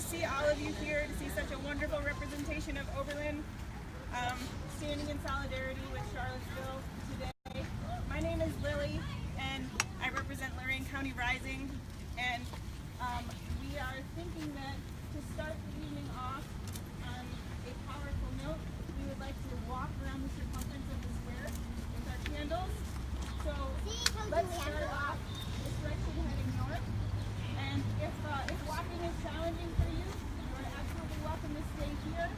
see all of you here, to see such a wonderful representation of Oberlin, standing in solidarity with Charlottesville today. My name is Lily, and I represent Lorain County Rising, and we are thinking that to start the evening off on a powerful note, we would like to walk around the circumference of the square with our candles. So let's start off this direction heading north. And if walking is challenging for you, you are absolutely welcome to stay here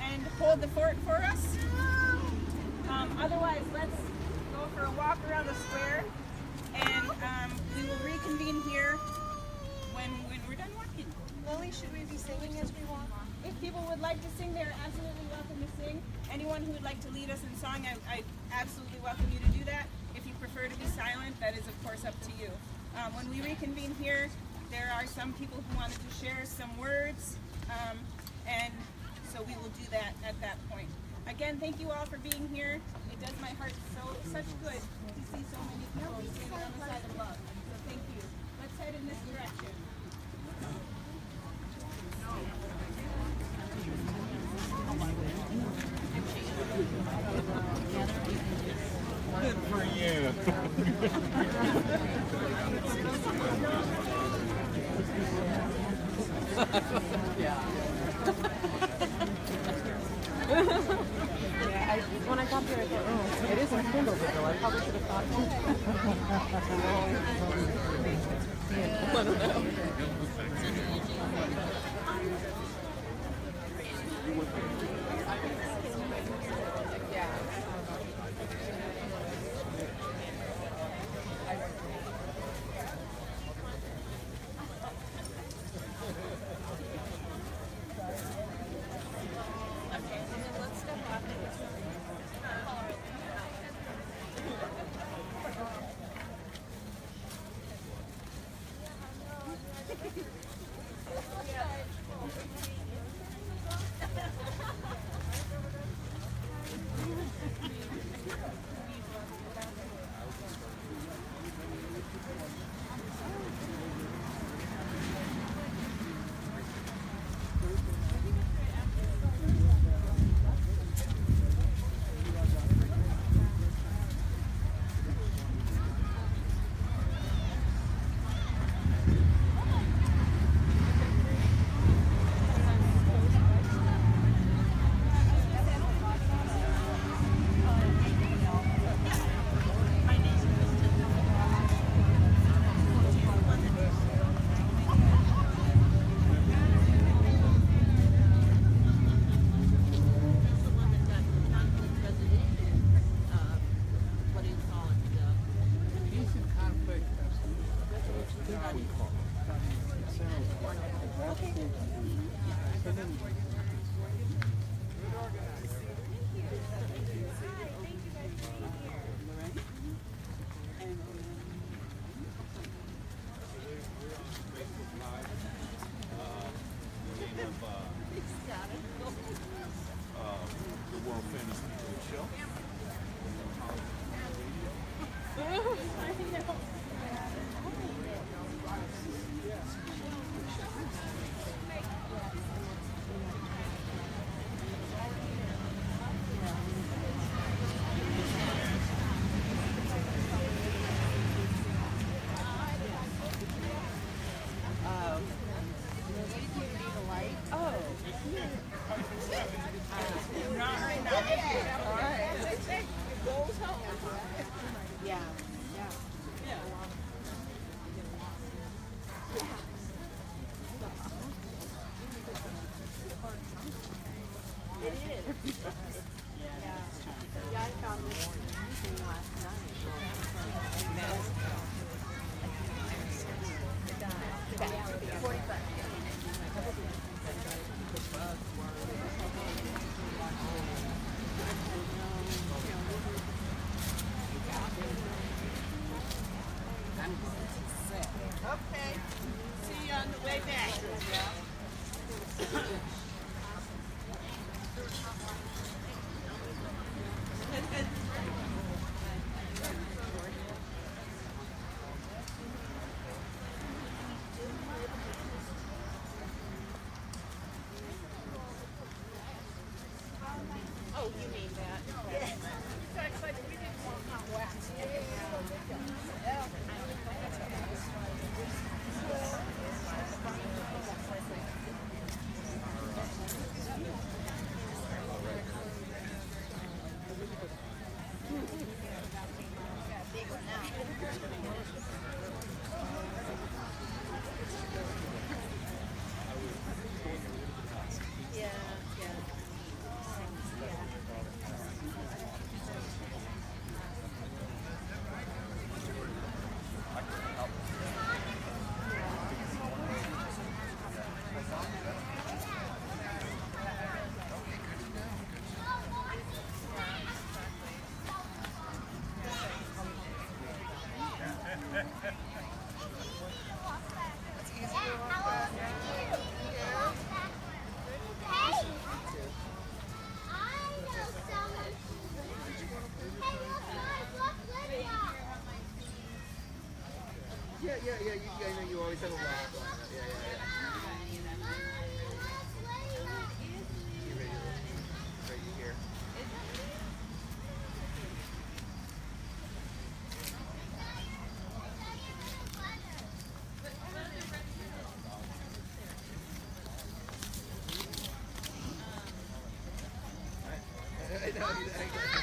and hold the fort for us. Otherwise, let's go for a walk around the square, and we will reconvene here when we're done walking. Lily, should we be singing as we walk? If people would like to sing, they're absolutely welcome to sing. Anyone who would like to lead us in song, I absolutely welcome you to do that. If you prefer to be silent, that is of course up to you. When we reconvene here, there are some people who wanted to share some words, and so we will do that at that point. Again, thank you all for being here. It does my heart such good to see so many people standing on the side of love. So thank you. Let's head in this direction. Good for you. When I got there, I thought, oh, it is a candle Vigil. I probably should have thought, I don't know. Okay. See you on the way back. you mean that. Yeah, I know you always have a laugh on it. Yeah. You ready here? I know, exactly.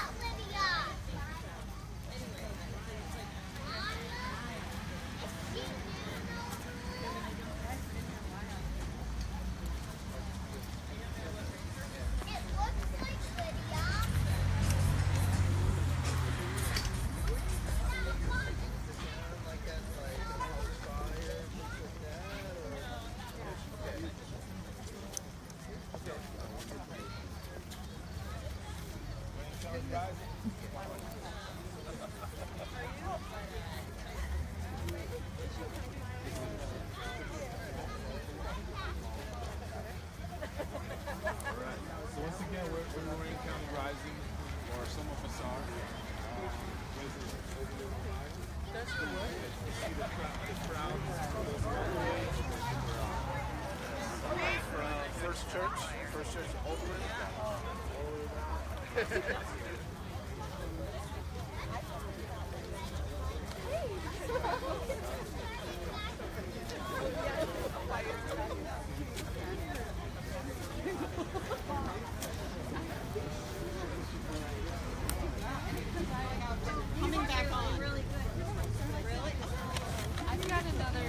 So once again, we're Lorraine County Rising, or some of us are. That's the way. You see the crowd. From First Church, Oberlin. Coming back on. Really good. Really? I've got another.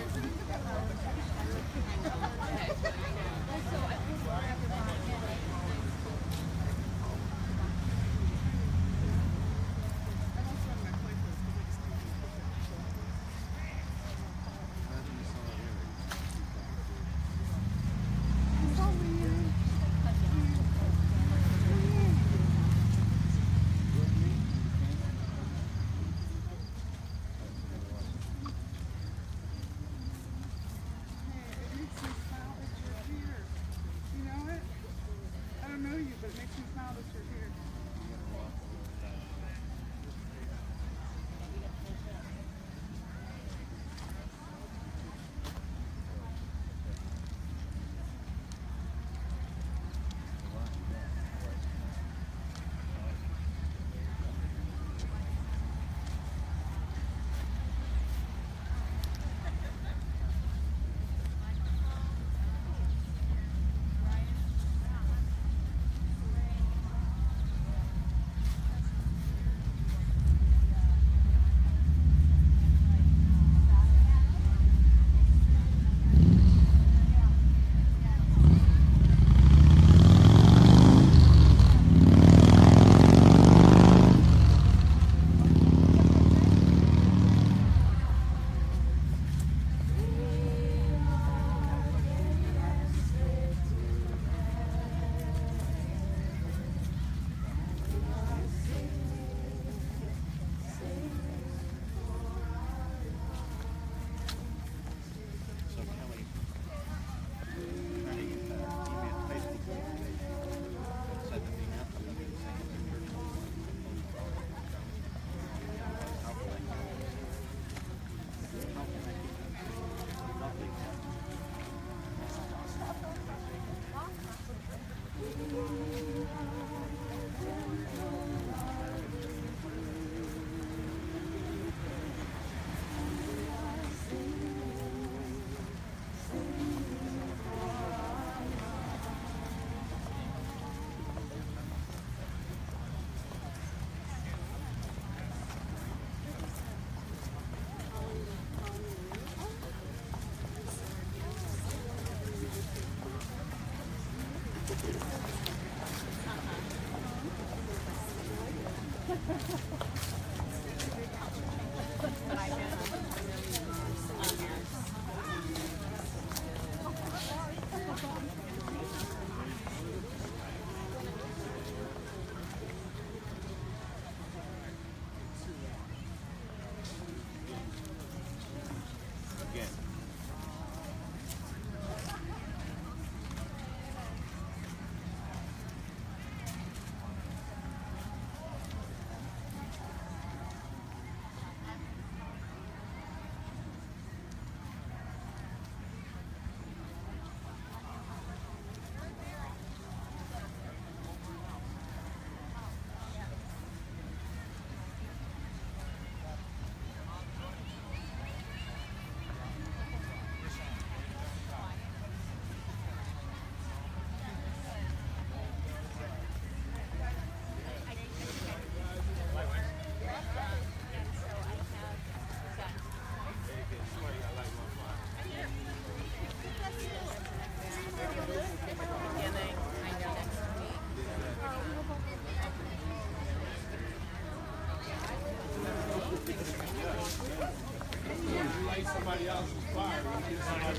He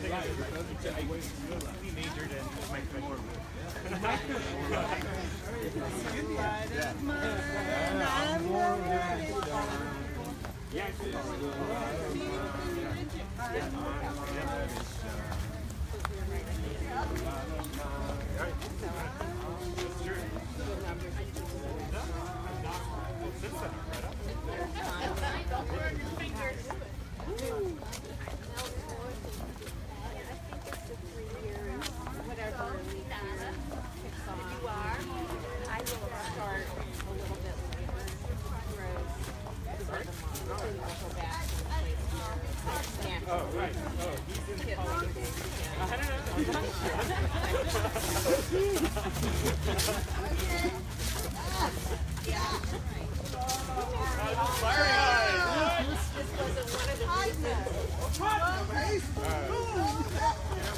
majored in microbiology. Oh, right. Oh, he's in politics. I don't know.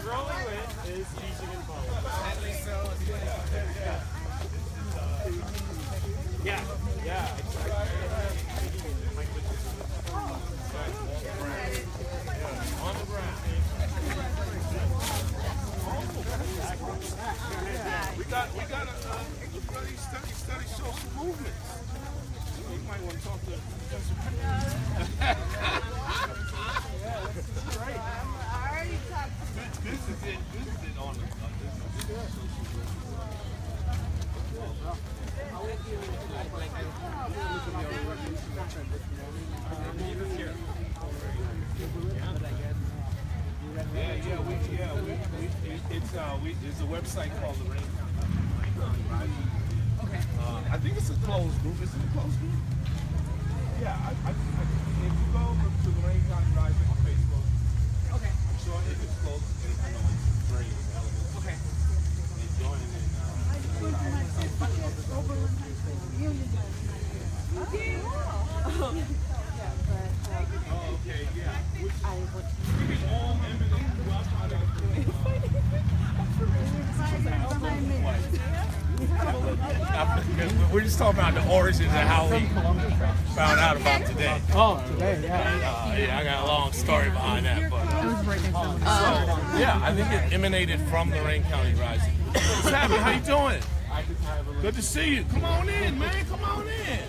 Rolling with is teaching and politics. Yeah, yeah. On the ground. We got a study social movements. You might want to talk to Professor I already talked. This is it on the It's a website called the Rain County Rising. Okay. I think it's a closed group. Is it a closed group? Yeah. If you go to the Rain County Rising on Facebook, okay. I'm sure if it's closed, I know it's very available. Okay. And join Oberlin High School reunion. Oh, okay, yeah. We can all emanate throughout We're just talking about the origins of how we found out about today. Oh, today, yeah. Yeah, I got a long story behind that. But, yeah, I think it emanated from the Rain County Rising. What's happening? How you doing? Good to see you. Come on in, man. Come on in.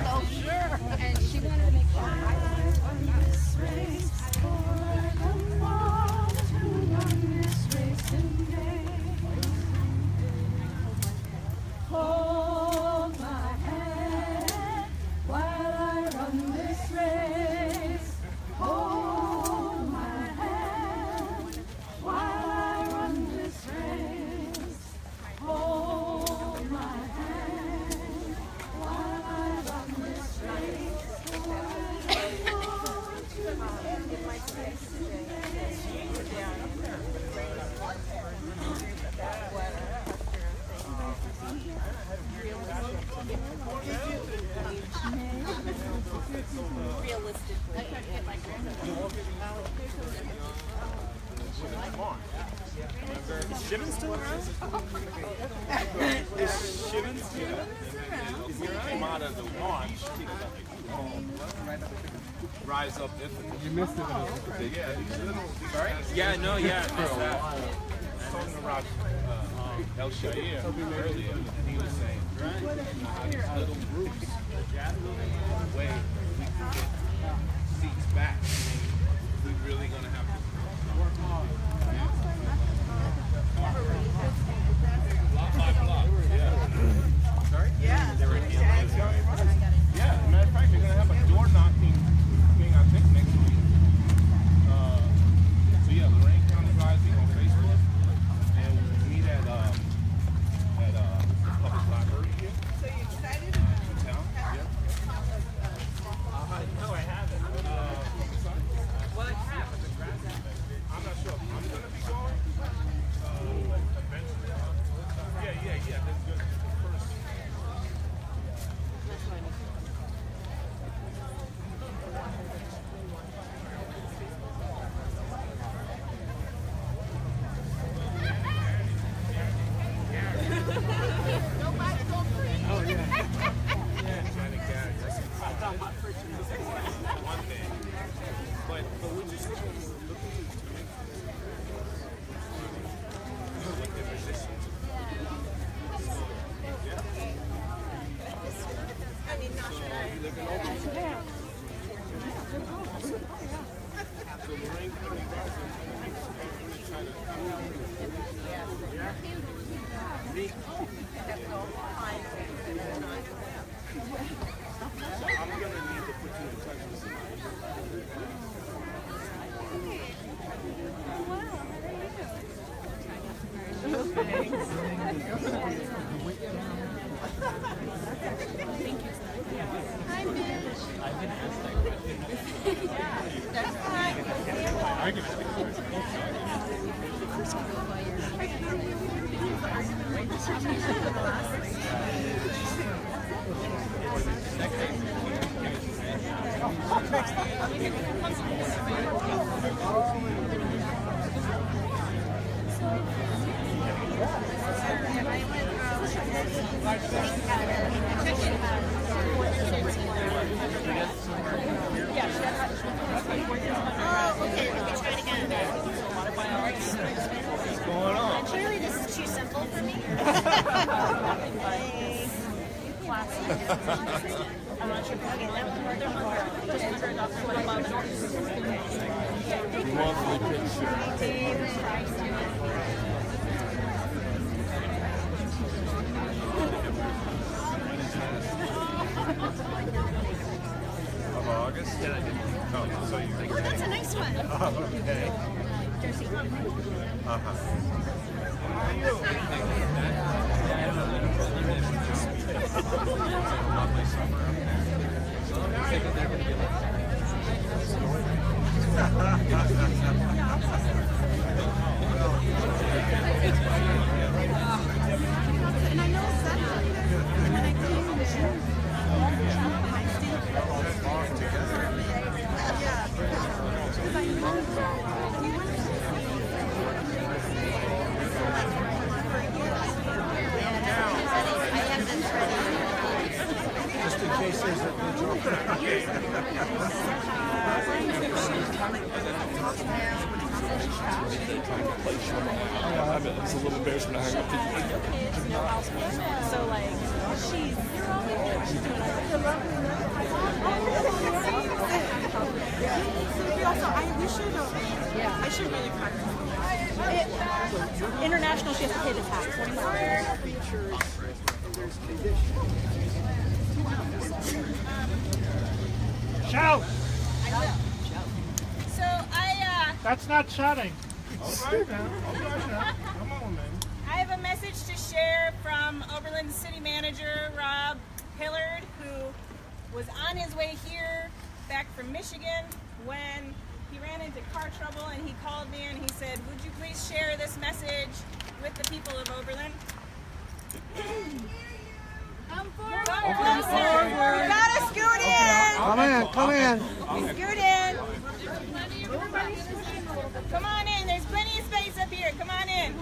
Oh, sure. And she wanted to make Hold my hand while I run this race. Hold my hand while I run this race. Hold my hand while I run this race. Is Shivin still around? Is Shivin still around? Is he came out of the launch? Rise Up Infantry. You missed it. Yeah, these little. Sorry? Yeah, no, yeah. Talking about El Shair earlier, and he was saying, how these little groups way we can get seats back. We're really going to have to work hard. Block by block. Yeah. Sorry? Yeah. Yeah, as a matter of fact, they're going to have a door knocking thing, I think, next week. So yeah, Lorraine County Rising on Facebook, and we'll meet at the public library here. So you excited? In town. Yeah. No, I haven't. Lorraine County so I'm going to need to put you in touch with somebody. Clearly this is too simple for me. I'm not sure. Okay, that one more. Monthly picture. Of August? Oh, so you Oh, that's a nice one. okay. Jersey. And I know suddenly when I came there, because I Just in case there's a It's a little embarrassment. so like she's I should really practice. International, she has to pay the tax. shout. So That's not shouting. All right now. Come on, man. I have a message to share from Oberlin City Manager Rob Hillard, who was on his way here back from Michigan when he ran into car trouble, and he called me and he said, "Would you please share this message with the people of Oberlin?" Come forward. Come closer. You gotta scoot in. Come in, come in. Scoot in. Come on in. There's plenty of space up here. Come on in.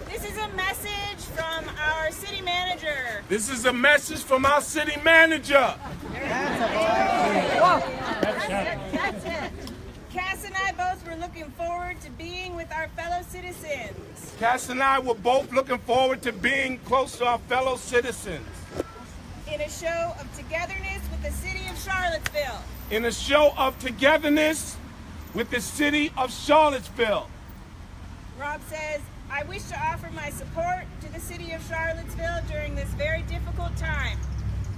This is a message from our city manager. This is a message from our city manager. That's it. Cass and I both were looking forward to being with our fellow citizens Cass and I were both looking forward to being close to our fellow citizens in a show of togetherness with the city of Charlottesville. in a show of togetherness with the city of Charlottesville. Rob says, "I wish to offer my support to the city of Charlottesville during this very difficult time.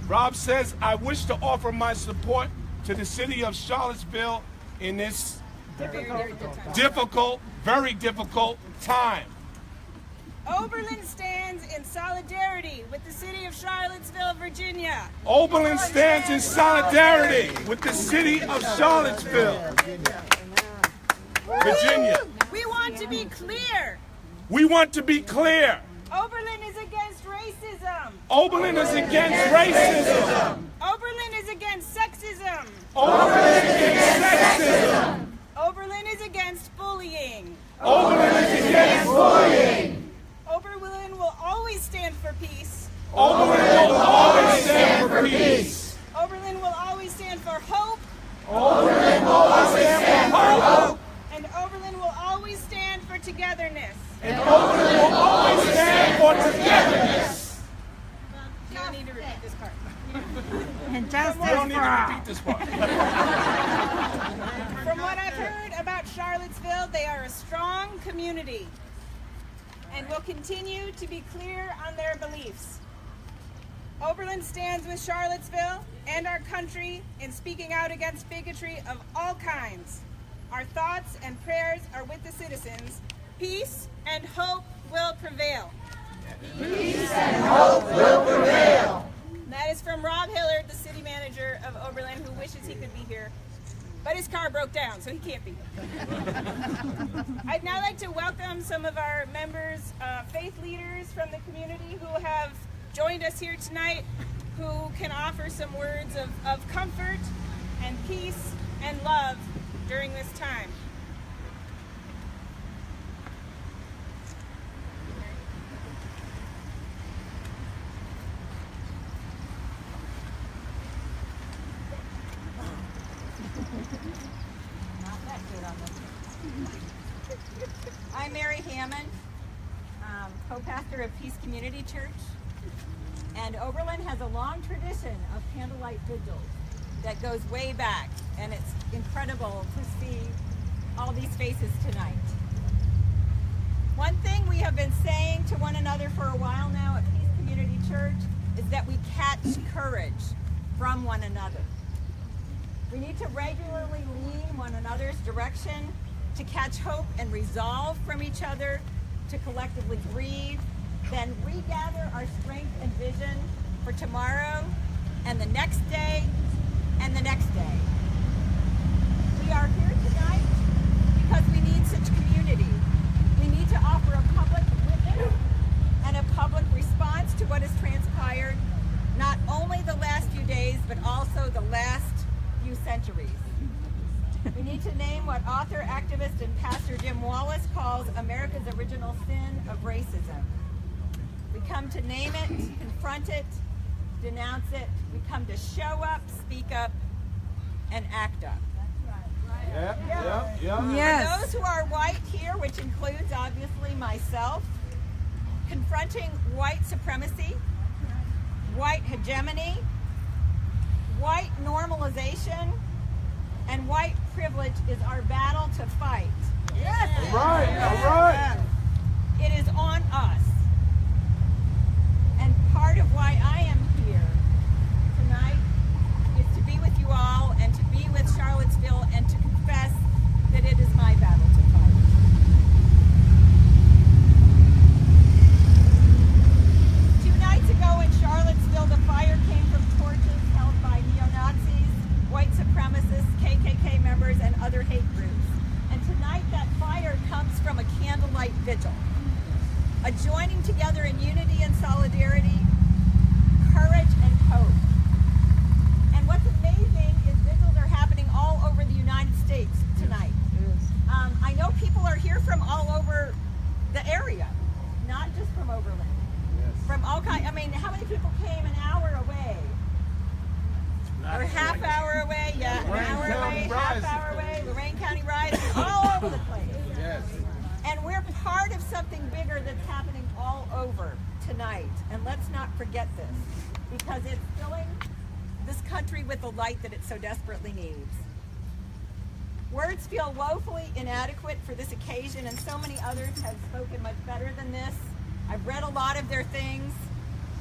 Rob says, I wish to offer my support to the city of Charlottesville in this very difficult time. Oberlin stands in solidarity with the city of Charlottesville, Virginia. Oberlin stands in solidarity with the city of Charlottesville, Virginia. We want to be clear. We want to be clear. Oberlin is against racism. Oberlin is against racism. Oberlin is against sexism. Oberlin is against sexism. Oberlin is against bullying. Oberlin is against bullying. Oberlin will always stand for peace. Oberlin will always stand for peace. Oberlin will always stand for hope. Oberlin will always stand for hope. And Oberlin will always stand for togetherness. And Oberlin will always stand for togetherness. You don't need to repeat this part. We don't need to repeat this part. From what I've heard about Charlottesville, they are a strong community and will continue to be clear on their beliefs. Oberlin stands with Charlottesville and our country in speaking out against bigotry of all kinds. Our thoughts and prayers are with the citizens. Peace and hope will prevail. Peace and hope will prevail. That is from Rob Hillard, the city manager of Oberlin, who wishes he could be here. But his car broke down, so he can't be here. I'd now like to welcome some of our members, faith leaders from the community who have joined us here tonight, who can offer some words of comfort and peace and love during this time. I'm Mary Hammond, co-pastor of Peace Community Church, and Oberlin has a long tradition of candlelight vigils that goes way back, and it's incredible to see all these faces tonight. One thing we have been saying to one another for a while now at Peace Community Church is that we catch courage from one another. We need to regularly lean one another's direction to catch hope and resolve from each other, to collectively grieve, then regather our strength and vision for tomorrow and the next day and the next day. We are here tonight because we need such community. We need to offer a public witness and a public response to what has transpired, not only the last few days, but also the last few centuries. We need to name what author, activist, and pastor Jim Wallace calls America's original sin of racism. We come to name it, confront it, denounce it. We come to show up, speak up, and act up. Yes. For those who are white here, which includes obviously myself, confronting white supremacy, white hegemony, white normalization, and white privilege is our battle to fight. Yes. All right. It is on us. And part of why I am here tonight is to be with you all and to be with Charlottesville and to confess that it is my battle to fight. 2 nights ago in Charlottesville, the fire came from torches held by neo-Nazis, white supremacists, KKK members, and other hate groups. And tonight that fire comes from a candlelight vigil. A joining together in unity and solidarity, courage and hope. And what's amazing is vigils are happening all over the United States tonight. I know people are here from all over the area, not just from Oberlin. From all kinds, I mean, how many people came an hour away? Or half hour away, yeah, an hour away, half hour away, Lorain County Rise, all over the place. Yes. And we're part of something bigger that's happening all over tonight. And let's not forget this, because it's filling this country with the light that it so desperately needs. Words feel woefully inadequate for this occasion, and so many others have spoken much better than this. I've read a lot of their things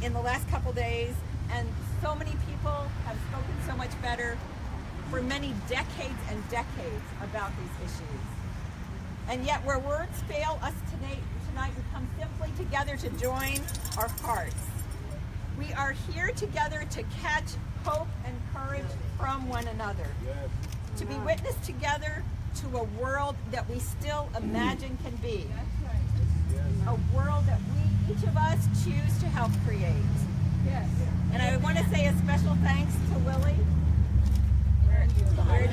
in the last couple days, and so many people have spoken so much better for many decades and decades about these issues. And yet where words fail us tonight, we come simply together to join our hearts. We are here together to catch hope and courage from one another. To be witness together to a world that we still imagine can be. A world that we, each of us, choose to help create. Yes. And I want to say a special thanks to Lily. Where did she go? There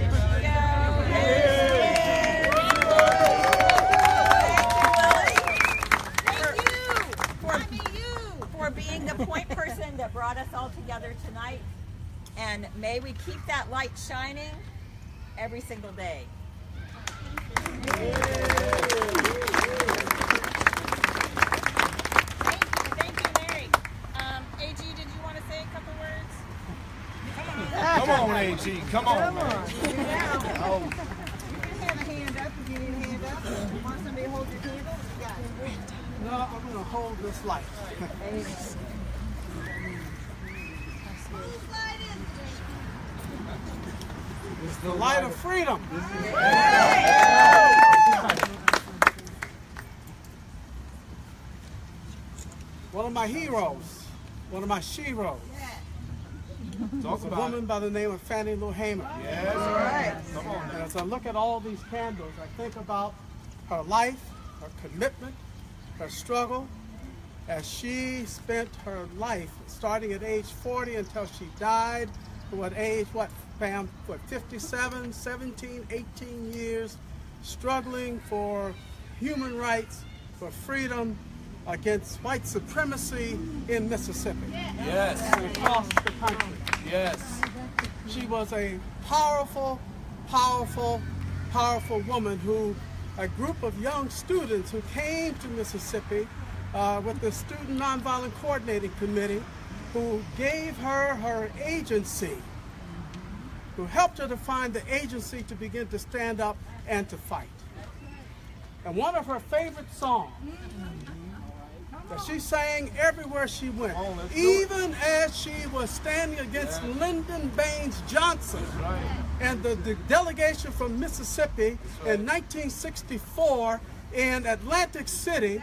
she is. For being the point person that brought us all together tonight. And may we keep that light shining every single day. Thank you, Mary. AG, did you want to say a couple words? Come on, AG. Come on, man. Now, you can have a hand up if you need a hand up. Want somebody to hold your candle? You got it. No, I'm going to hold this light. It's the light of freedom. One of my heroes, one of my sheroes, Talk was a about woman by the name of Fannie Lou Hamer. Yes. All right. Come on, And man. as I look at all these candles, I think about her life, her commitment, her struggle, as she spent her life starting at age 40 until she died. What age, what, fam, what, 57, 17, 18 years, struggling for human rights, for freedom against white supremacy in Mississippi Yes. and across the country. Yes. She was a powerful, powerful, powerful woman who, a group of young students who came to Mississippi with the Student Nonviolent Coordinating Committee, who gave her her agency, who helped her to find the agency to begin to stand up and to fight. And one of her favorite songs that she sang everywhere she went, let's do even as she was standing against Lyndon Baines Johnson and the delegation from Mississippi in 1964 in Atlantic City.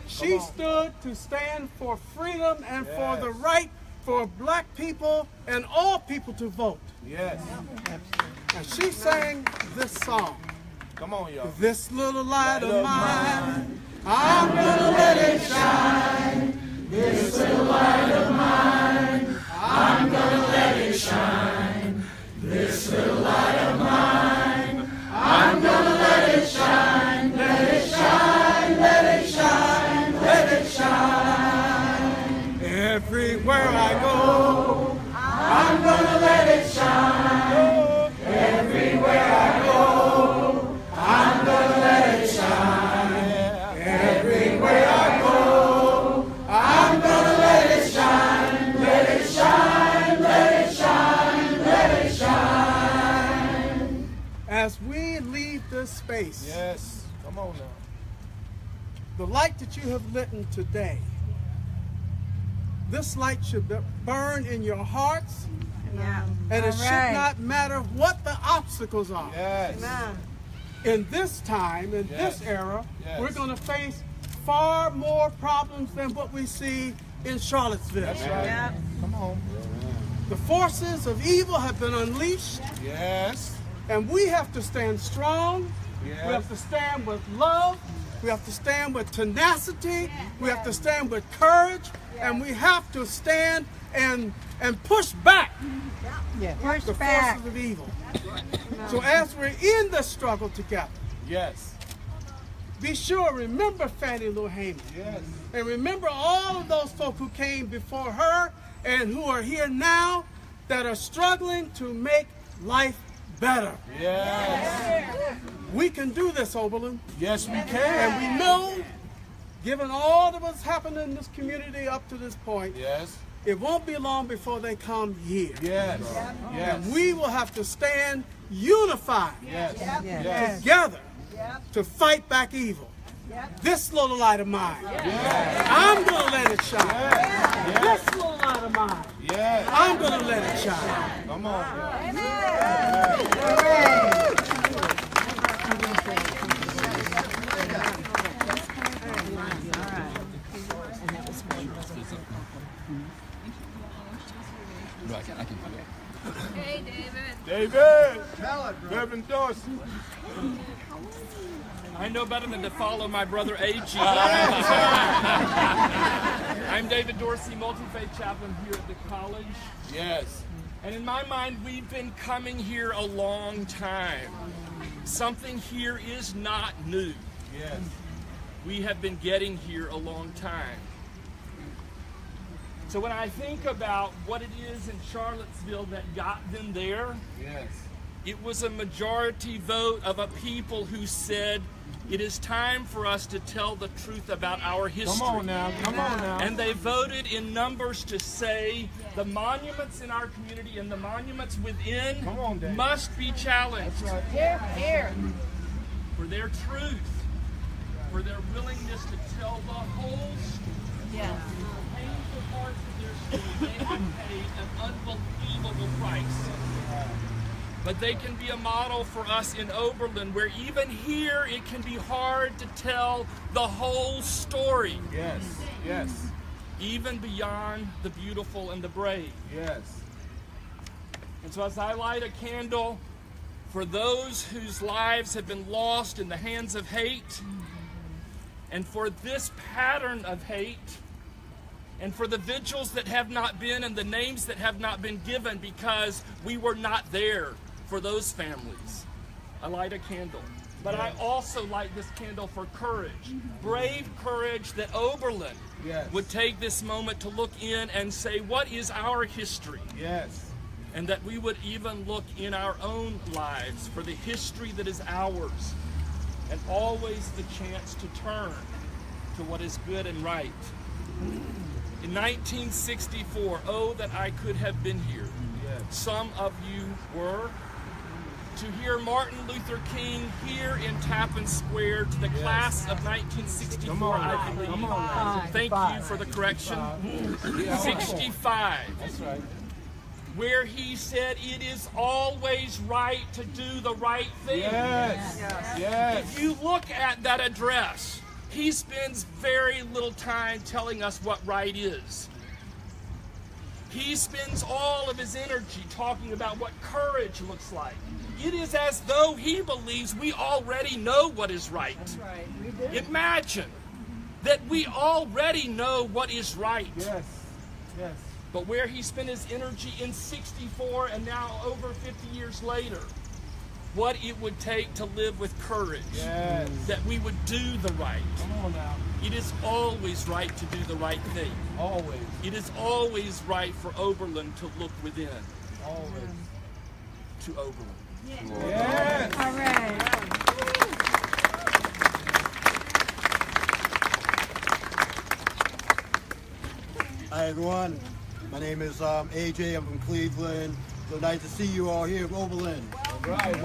She stood to stand for freedom and for the right for black people and all people to vote. Yes. And she sang this song. Come on, y'all. This little light of mine, I'm gonna let it shine. This little light of mine, I'm gonna let it shine. This little light of mine, I'm gonna let it shine. Let it shine, let it shine, let it shine. Everywhere I go, I'm gonna let it shine. Everywhere I go, I'm gonna let it shine. Everywhere I go, I'm gonna let it shine. Let it shine, let it shine, let it shine. As we leave this space, Yes. Come on now. the light that you have lit today, this light should burn in your hearts, and it should not matter what the obstacles are. Yes. In this time, in this era, Yes. we're going to face far more problems than what we see in Charlottesville. That's right. Come on. The forces of evil have been unleashed, Yes. and we have to stand strong. Yes. We have to stand with love. We have to stand with tenacity. We have to stand with courage. And we have to stand and push back the forces of evil. So as we're in the struggle together, Yes. be sure, remember Fannie Lou Hamer. Yes. And remember all of those folk who came before her and who are here now that are struggling to make life better. Yes. We can do this, Oberlin. Yes, we And can. we know, given all that was happening in this community up to this point, Yes. it won't be long before they come here. Yes. Yes. And we will have to stand unified Yes. Yes. together to fight back evil. This little light of mine, I'm going to let it shine. This little light of mine, Yes. I'm going to let it shine. Come on. Hey, David. David. Reverend Dorsey. I know better than to follow my brother A.G. I'm David Dorsey, multi-faith chaplain here at the college. Yes. And in my mind, we've been coming here a long time. Something here is not new. Yes. We have been getting here a long time. So when I think about what it is in Charlottesville that got them there, Yes. It was a majority vote of a people who said, it is time for us to tell the truth about our history. Come on now, come on now. And they voted in numbers to say the monuments in our community and the monuments within must be challenged. That's right. Here. For their truth, for their willingness to tell the whole story. Yeah. The painful parts of their story, they have paid an unbelievable price. But they can be a model for us in Oberlin, where even here it can be hard to tell the whole story. Yes, yes. Even beyond the beautiful and the brave. Yes. And so as I light a candle for those whose lives have been lost in the hands of hate, and for this pattern of hate, and for the vigils that have not been and the names that have not been given because we were not there for those families, I light a candle. But I also light this candle for courage, brave courage that Oberlin would take this moment to look in and say, what is our history? Yes. And that we would even look in our own lives for the history that is ours, and always the chance to turn to what is good and right. In 1964, oh, that I could have been here. Yes. Some of you were. To hear Martin Luther King here in Tappan Square to the class of 1964, I believe. Come on. Thank you for the correction. 65. That's right. Where he said it is always right to do the right thing. Yes. Yes. If you look at that address, he spends very little time telling us what right is. He spends all of his energy talking about what courage looks like. It is as though he believes we already know what is right. That's right. We do. Imagine that we already know what is right. Yes. Yes. But where he spent his energy in 64 and now over 50 years later, what it would take to live with courage. Yes. That we would do the right. Come on now. It is always right to do the right thing. Always. It is always right for Oberlin to look within. Always. To Oberlin. Yes. All right. Hi everyone, my name is AJ, I'm from Cleveland. So nice to see you all here in Oberlin. Right.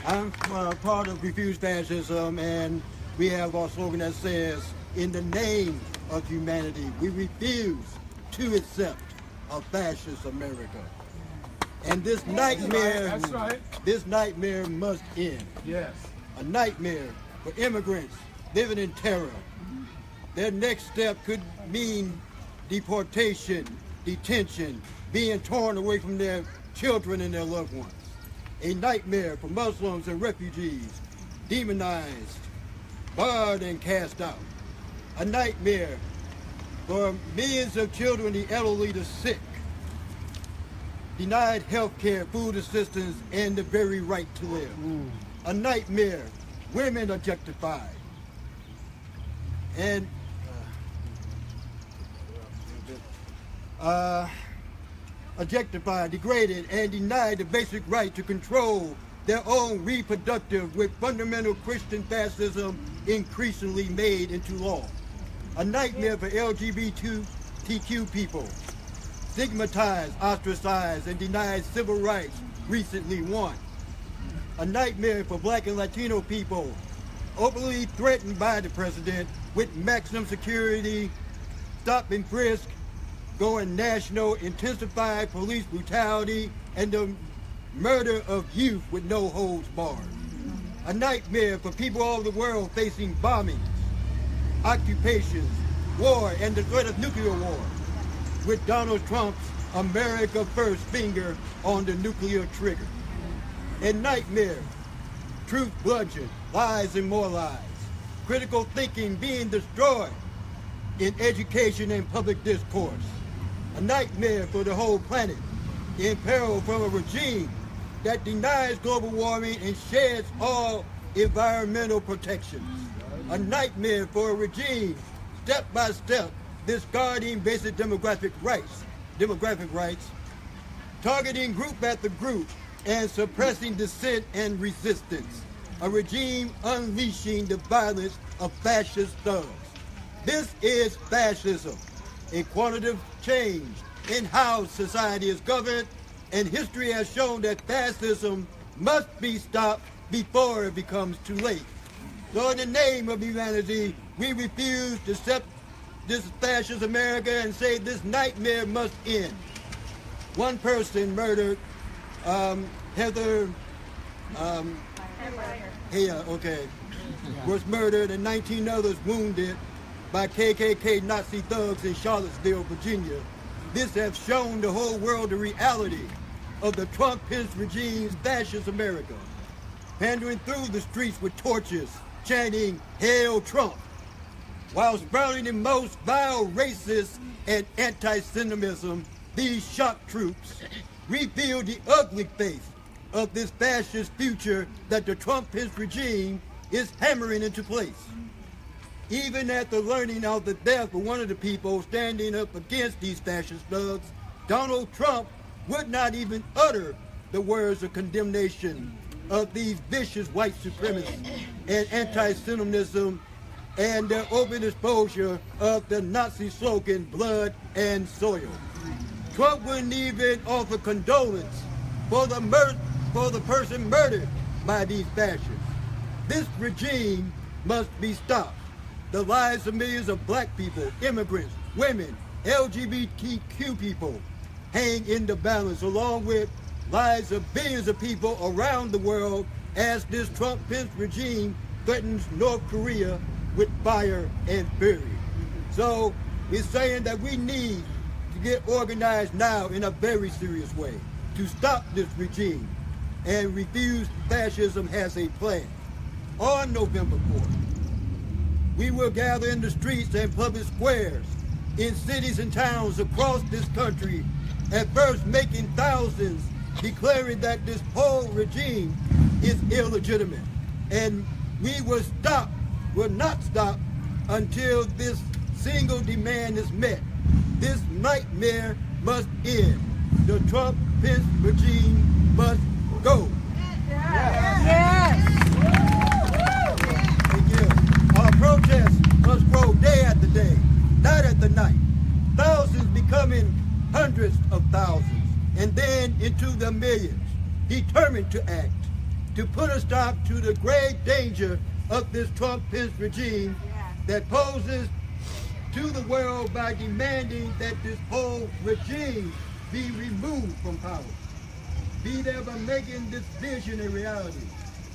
I'm part of Refuse Fascism, and we have our slogan that says, in the name of humanity, we refuse to accept a fascist America. And this nightmare, this nightmare must end. Yes. A nightmare for immigrants living in terror. Their next step could mean deportation, detention, being torn away from their children and their loved ones. A nightmare for Muslims and refugees, demonized, barred and cast out. A nightmare for millions of children, the elderly, the sick, denied health care, food assistance, and the very right to live. A nightmare, women objectified. And objectified, degraded, and denied the basic right to control their own reproductive, with fundamental Christian fascism increasingly made into law. A nightmare for LGBTQ people, stigmatized, ostracized, and denied civil rights recently won. A nightmare for Black and Latino people, openly threatened by the president with maximum security, stop and frisk, going national, intensified police brutality, and the murder of youth with no holds barred. A nightmare for people all over the world facing bombings, occupations, war, and the threat of nuclear war, with Donald Trump's America First finger on the nuclear trigger. A nightmare, truth bludgeoned, lies and more lies, critical thinking being destroyed in education and public discourse. A nightmare for the whole planet, in peril from a regime that denies global warming and sheds all environmental protections. A nightmare for a regime, step by step, discarding basic demographic rights, targeting group after group and suppressing dissent and resistance. A regime unleashing the violence of fascist thugs. This is fascism, a quantitative change in how society is governed, and history has shown that fascism must be stopped before it becomes too late. So in the name of humanity, we refuse to accept this fascist America and say this nightmare must end. One person murdered, Heather, was murdered and 19 others wounded by KKK Nazi thugs in Charlottesville, Virginia. This has shown the whole world the reality of the Trump-Pence regime's fascist America, pandering through the streets with torches, chanting, "Hail Trump," while sprouting the most vile racist and anti-Semitism. These shock troops reveal the ugly face of this fascist future that the Trump-Pence regime is hammering into place. Even after learning of the death of one of the people standing up against these fascist thugs, Donald Trump would not even utter the words of condemnation of these vicious white supremacists and anti-Semitism and their open exposure of the Nazi slogan, blood and soil. Trump wouldn't even offer condolence for the person murdered by these fascists. This regime must be stopped. The lives of millions of black people, immigrants, women, LGBTQ people hang in the balance, along with lives of billions of people around the world as this Trump-Pence regime threatens North Korea with fire and fury. So we're saying that we need to get organized now in a very serious way to stop this regime, and Refuse Fascism has a plan. On November 4th, we will gather in the streets and public squares in cities and towns across this country, at first making thousands, declaring that this whole regime is illegitimate. And we will not stop until this single demand is met. This nightmare must end. The Trump-Pence regime must go. Yes. Thank you. Our protests must grow day after day, night after night. Thousands becoming hundreds of thousands, and then into the millions, determined to act, to put a stop to the grave danger of this Trump-Pence regime that poses to the world by demanding that this whole regime be removed from power. Be there by making this vision a reality.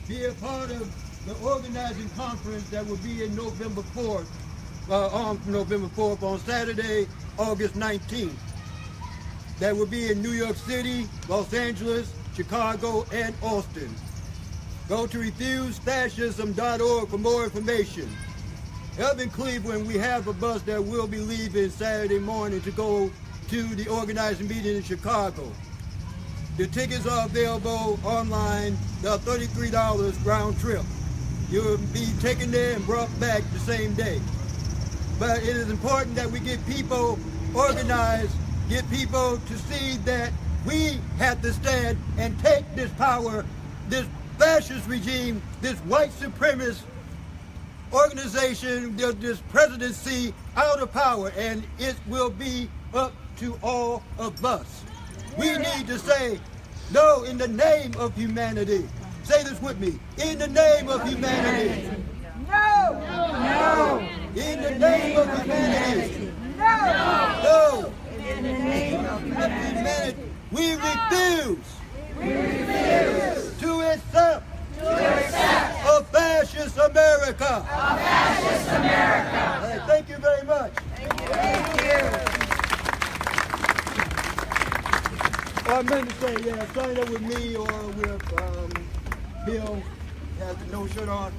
Be a part of the organizing conference that will be in November 4th, on Saturday, August 19th. That will be in New York City, Los Angeles, Chicago, and Austin. Go to refusefascism.org for more information. Up in Cleveland, we have a bus that will be leaving Saturday morning to go to the organizing meeting in Chicago. The tickets are available online. They're $33 round trip. You'll be taken there and brought back the same day. But it is important that we get people organized, get people to see that we have to stand and take this power, this fascist regime, this white supremacist organization, this presidency out of power, and it will be up to all of us. We need to say no in the name of humanity. Say this with me. In the name of humanity. No. No. In the name of humanity. No. No. In the name of humanity. We refuse. To accept a fascist America. All right, thank you very much. Thank you. I meant to say, sign up with me or with Bill. Has the no shirt on.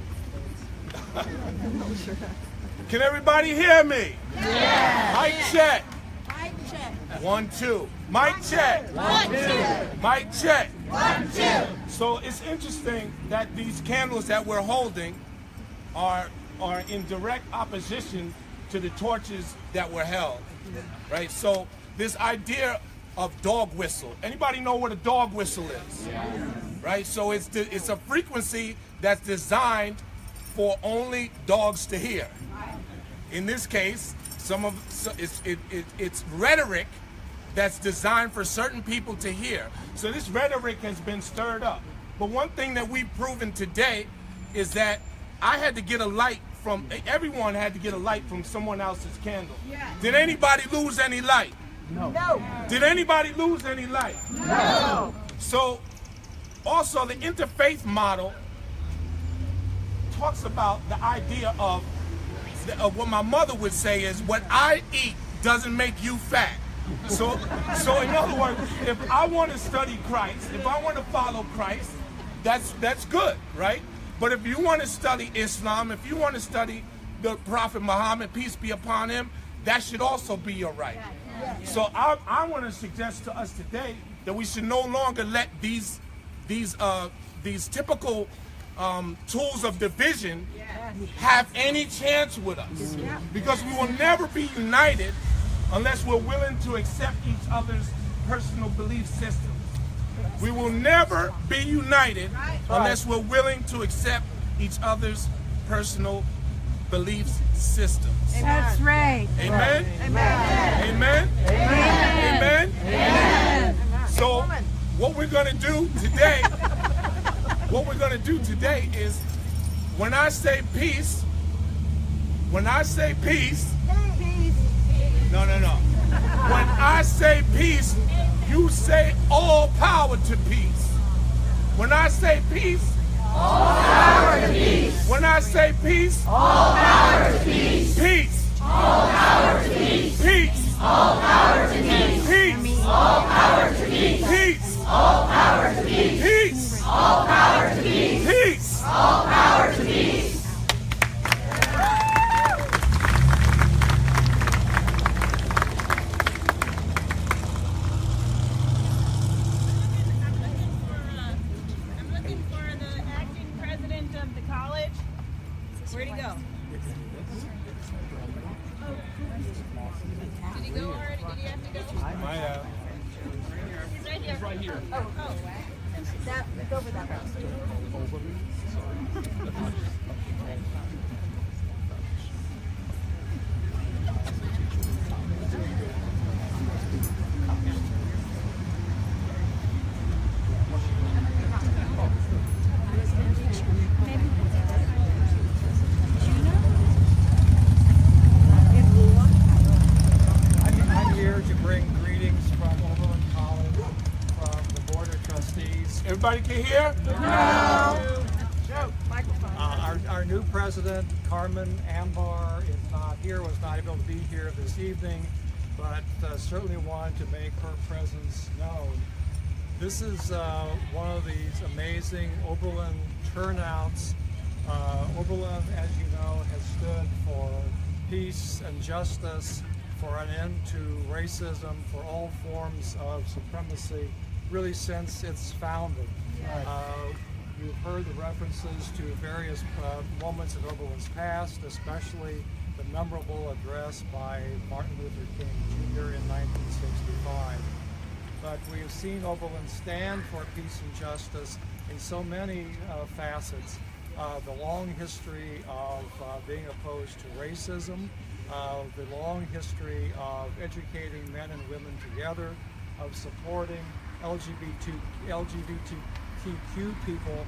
Can everybody hear me? Yeah. Mic check. Mic check. 1, 2. Mic check. 1, 2. Mic check. 1, 2. So it's interesting that these candles that we're holding are in direct opposition to the torches that were held, right? So this idea of dog whistle. Anybody know what a dog whistle is? Yeah. Right? So it's a frequency that's designed for only dogs to hear. In this case, it's rhetoric that's designed for certain people to hear. So this rhetoric has been stirred up. But one thing that we've proven today is that I had to get a light from, everyone had to get a light from someone else's candle. Yeah. Did anybody lose any light? No. Did anybody lose any light? No. So also the interfaith model talks about the idea of what my mother would say is, what I eat doesn't make you fat. So in other words, if I want to study Christ, if I want to follow Christ, that's good, right? But if you want to study Islam, if you want to study the Prophet Muhammad, peace be upon him, that should also be your right. So I want to suggest to us today that we should no longer let these typical tools of division have any chance with us, because we will never be united unless we're willing to accept each other's personal belief systems. We will never be united unless we're willing to accept each other's personal belief systems. That's right. Amen? Amen. Amen? Amen? Amen? So what we're going to do today, is when I say peace, no. When I say peace, you say all power to peace. When I say peace, all power to peace. When I say peace, all power to peace. Peace. All power to peace. Peace. All power to peace. Peace. All power to peace. Peace. All power to peace. Peace. All power to peace. Peace. All power to peace. Where'd he go? Did he go already? Did he have to go? He's right here. He's right here. Oh. That, it's over that way. Everybody can hear? No. Our new president, Carmen Ambar, is not here, was not able to be here this evening, but certainly wanted to make her presence known. This is one of these amazing Oberlin turnouts. Oberlin, as you know, has stood for peace and justice, for an end to racism, for all forms of supremacy, really since its founding. You've heard the references to various moments in Oberlin's past, especially the memorable address by Martin Luther King Jr. in 1965. But we have seen Oberlin stand for peace and justice in so many facets. The long history of being opposed to racism, the long history of educating men and women together, of supporting LGBTQ people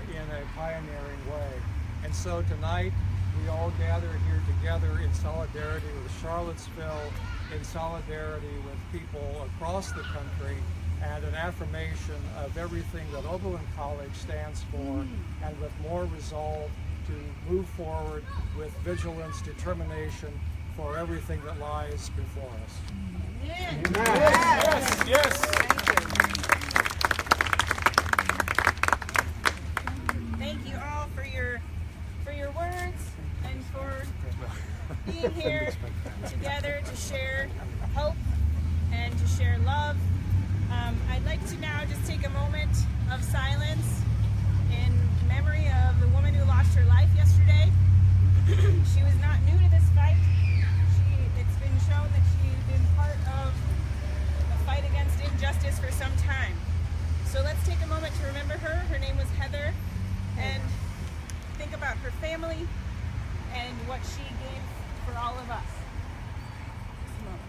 in a pioneering way. And so tonight we all gather here together in solidarity with Charlottesville, in solidarity with people across the country, and an affirmation of everything that Oberlin College stands for, and with more resolve to move forward with vigilance, determination for everything that lies before us. Yes, yes, yes. Thank you all for your words and for being here together to share hope and to share love. I'd like to now just take a moment of silence in memory of the woman who lost her life yesterday. She was not new to this fight. It's been shown that she's been part of the fight let's take a moment to remember her. Her name was Heather, and think about her family and what she gave for all of us. Just a moment.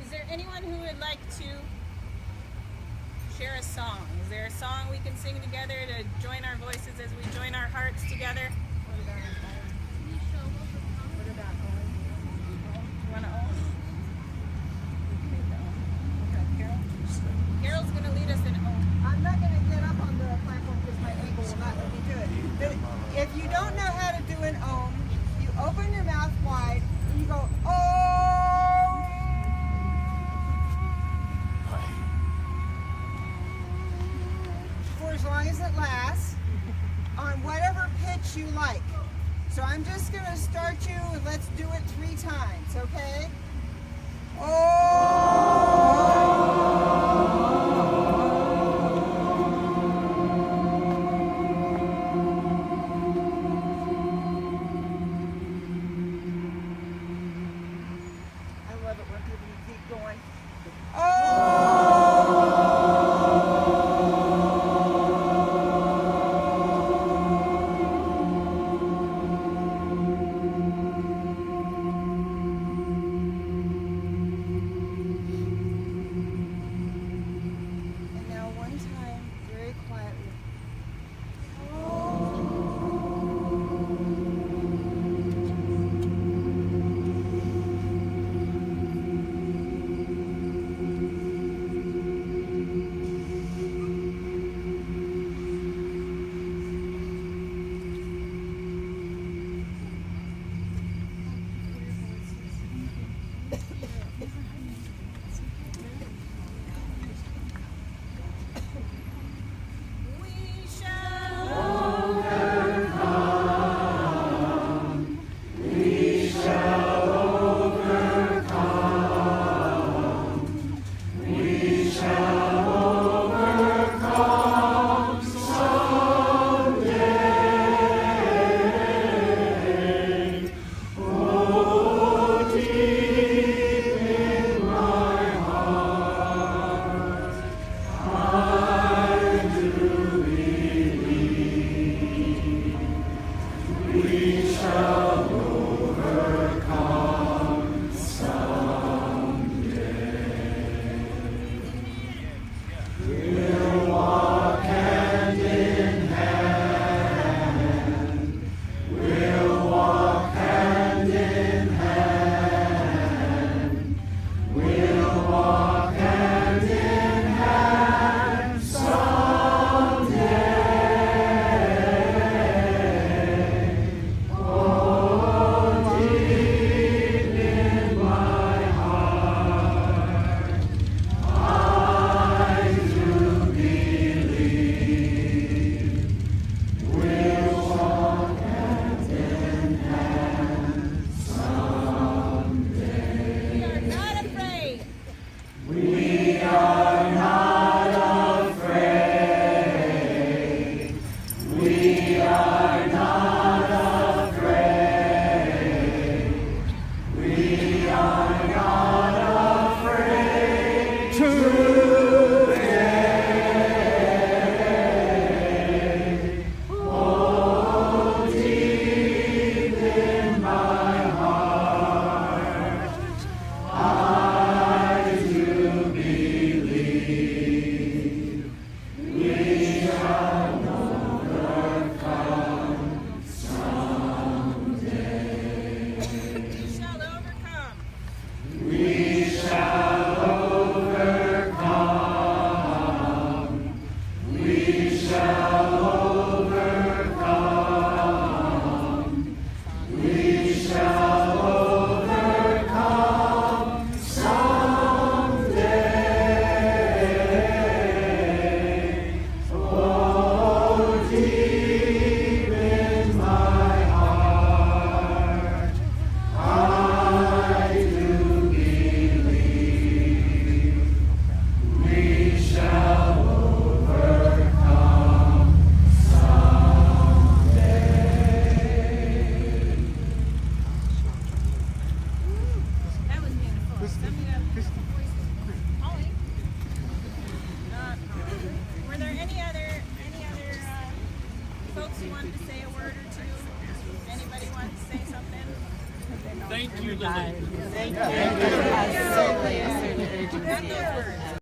Is there anyone who would like to share a song? Is there a song we can sing together to join our voices as we join our hearts together? What about Owen? You want to Owen? Carol? Carol's going to lead us in Owen. I'm not going to get up on the platform because my ankle will not let me do it. But if you don't know how to do an ohm, you open your mouth wide and you go, oh! For as long as it lasts, on whatever pitch you like. So I'm just going to start you and let's do it 3 times, okay? I love it when people keep going. And now one time, very quietly. We shall Holly. Were there any other folks who wanted to say a word or two? Anybody want to say something? Thank you, Lily. Thank you. Got those words.